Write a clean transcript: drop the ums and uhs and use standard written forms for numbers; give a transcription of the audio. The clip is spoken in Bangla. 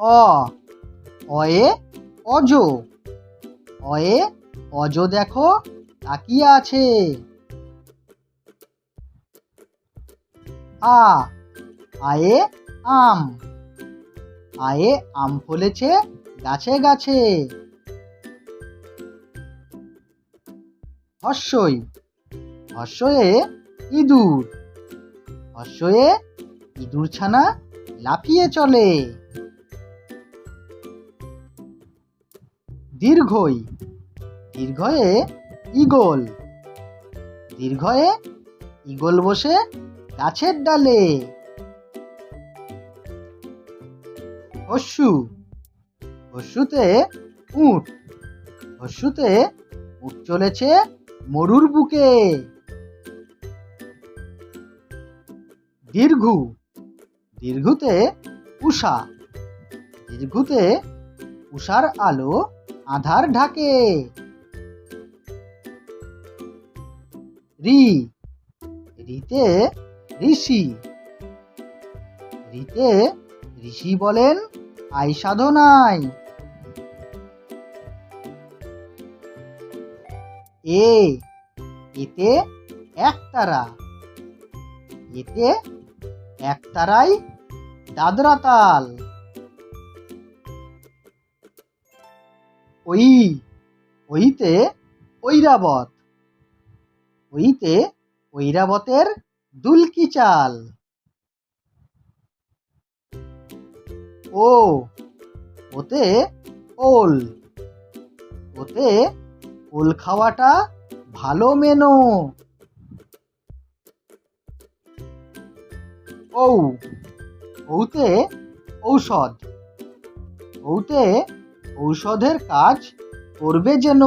অ অয়ে অজ অয়ে অজ দেখো তাকিয়ে আছে। আ আয়ে আম আয়ে আম ফলেছে গাছে গাছে। হর্ষই হর্ষয়ে ইঁদুর হর্ষয়ে ইঁদুর ছানা লাফিয়ে চলে। দীর্ঘই দীর্ঘয়ে ঈগল দীর্ঘয়ে ঈগল বসে গাছের ডালে। হস্যু হস্যুতে উট হস্যুতে উট চলেছে মরুর বুকে। দীর্ঘু দীর্ঘুতে উষা দীর্ঘুতে উষার আলো আধার ঢাকে। রি রিতে ঋষি রিতে ঋষি বলেন আই সাধনায়। এ এতে একতারা এতে একতারাই দাদরা তাল। ওই ওইতে ঐরাবত ওইতে ঐরাবতের দুলকি চাল। ও ওতে ওল ওতে ওল খাওয়াটা ভালো মেনো। ঔ ঔতে ঔষধ ঔতে ঔষধের কাজ করবে যেন।